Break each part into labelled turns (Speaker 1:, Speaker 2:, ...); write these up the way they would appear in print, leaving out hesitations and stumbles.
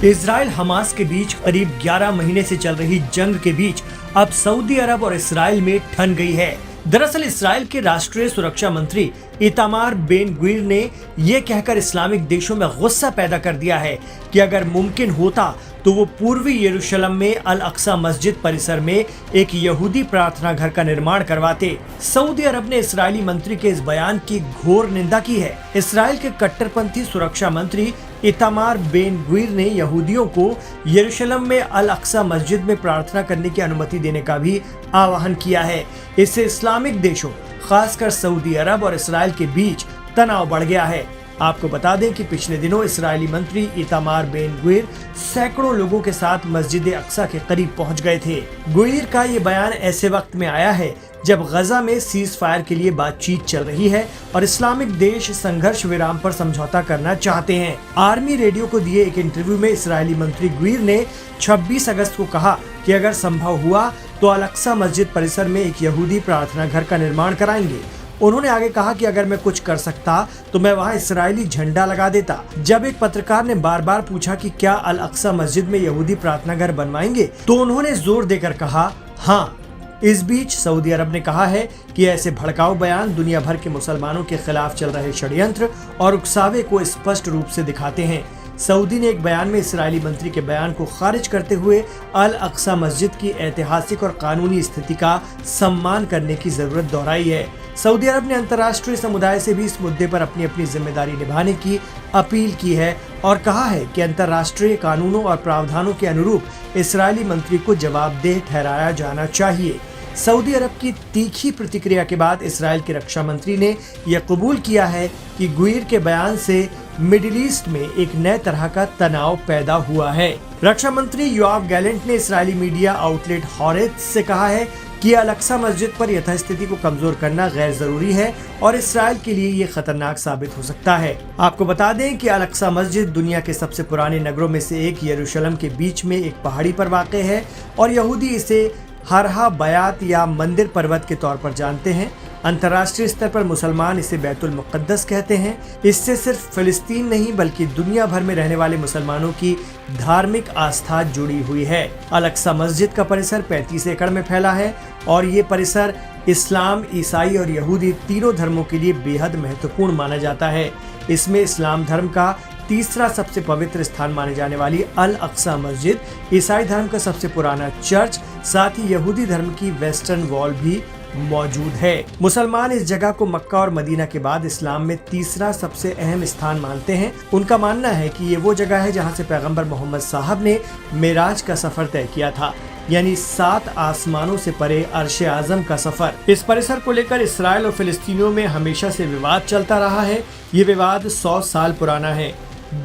Speaker 1: Israel Hamas के बीच करीब 11 महीने से चल रही जंग के बीच अब सऊदी अरब और इस्राइल में ठन गई है। दरअसल इस्राइल के राष्ट्रीय सुरक्षा मंत्री इतामार बेन ग्वीर ने यह कहकर इस्लामिक देशों में गुस्सा पैदा कर दिया है कि अगर मुमकिन होता तो वो पूर्वी यरूशलेम में अल अक्सा मस्जिद परिसर में एक यहूदी प्रार्थना घर का निर्माण करवाते। सऊदी अरब ने इस्राएली मंत्री के इस बयान की घोर निंदा की है। इस्राएल के कट्टरपंथी सुरक्षा मंत्री इतामार बेन ग्वीर ने यहूदियों को यरूशलेम में अल अक्सा मस्जिद में प्रार्थना करने की अनुमति देने का भी आह्वान किया है। इससे इस्लामिक देशों खासकर सऊदी अरब और इस्राएल के बीच तनाव बढ़ गया है। आपको बता दें कि पिछले दिनों इस्राएली मंत्री इतामार बेन ग्वीर सैकड़ों लोगों के साथ मस्जिद अक्सा के करीब पहुंच गए थे। ग्वीर का ये बयान ऐसे वक्त में आया है जब गजा में सीज फायर के लिए बातचीत चल रही है और इस्लामिक देश संघर्ष विराम पर समझौता करना चाहते हैं। आर्मी रेडियो को दिए एक इंटरव्यू में इस्राएली मंत्री ग्वीर ने 26 अगस्त को कहा कि अगर संभव हुआ तो अल अक्सा मस्जिद परिसर में एक यहूदी प्रार्थना घर का निर्माण कराएंगे। उन्होंने आगे कहा कि अगर मैं कुछ कर सकता तो मैं वहां इस्राएली झंडा लगा देता। जब एक पत्रकार ने बार बार पूछा कि क्या अल अक्सा मस्जिद में यहूदी प्रार्थना घर बनवाएंगे तो उन्होंने जोर देकर कहा हाँ। इस बीच सऊदी अरब ने कहा है कि ऐसे भड़काऊ बयान दुनिया भर के मुसलमानों के खिलाफ चल रहे षड्यंत्र और उकसावे को स्पष्ट रूप से दिखाते हैं। सऊदी ने एक बयान में इस्राएली मंत्री के बयान को खारिज करते हुए अल अक्सा मस्जिद की ऐतिहासिक और कानूनी स्थिति का सम्मान करने की जरूरत दोहराई है। सऊदी अरब ने अंतर्राष्ट्रीय समुदाय से भी इस मुद्दे पर अपनी अपनी जिम्मेदारी निभाने की अपील की है और कहा है कि अंतर्राष्ट्रीय कानूनों और प्रावधानों के अनुरूप इस्राएली मंत्री को जवाबदेह ठहराया जाना चाहिए। सऊदी अरब की तीखी प्रतिक्रिया के बाद इस्राएल के रक्षा मंत्री ने यह कबूल किया है कि ग्वीर के बयान से मिडिल ईस्ट में एक नए तरह का तनाव पैदा हुआ है। रक्षा मंत्री योआव गैलेंट ने इस्राएली मीडिया आउटलेट हॉरेत्ज से कहा है कि अल अक्सा मस्जिद पर यथास्थिति को कमजोर करना गैर जरूरी है और इस्राएल के लिए ये खतरनाक साबित हो सकता है। आपको बता दें कि अल अक्सा मस्जिद दुनिया के सबसे पुराने नगरों में से एक यरूशलेम के बीच में एक पहाड़ी पर वाक़ है और यहूदी इसे हरहा बयात या मंदिर पर्वत के तौर पर जानते हैं। अंतर्राष्ट्रीय स्तर पर मुसलमान इसे बैतुल मुक़द्दस कहते हैं। इससे सिर्फ फिलिस्तीन नहीं बल्कि दुनिया भर में रहने वाले मुसलमानों की धार्मिक आस्था जुड़ी हुई है। अल अक्सा मस्जिद का परिसर 35 एकड़ में फैला है और ये परिसर इस्लाम, ईसाई और यहूदी तीनों धर्मों के लिए बेहद महत्वपूर्ण माना जाता है। इसमें इस्लाम धर्म का तीसरा सबसे पवित्र स्थान माने जाने वाली अल अक्सा मस्जिद, ईसाई धर्म का सबसे पुराना चर्च, साथ ही यहूदी धर्म की वेस्टर्न वॉल भी मौजूद है। मुसलमान इस जगह को मक्का और मदीना के बाद इस्लाम में तीसरा सबसे अहम स्थान मानते हैं। उनका मानना है कि ये वो जगह है जहां से पैगंबर मोहम्मद साहब ने मेराज का सफर तय किया था, यानी 7 आसमानों से परे अर्श आजम का सफर। इस परिसर को लेकर इसराइल और फिलिस्तीनियों में हमेशा से विवाद चलता रहा है। ये विवाद 100 साल पुराना है।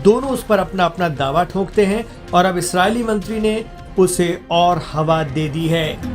Speaker 1: दोनों उस पर अपना अपना दावा ठोकते हैं और अब इस्राएली मंत्री ने उसे और हवा दे दी है।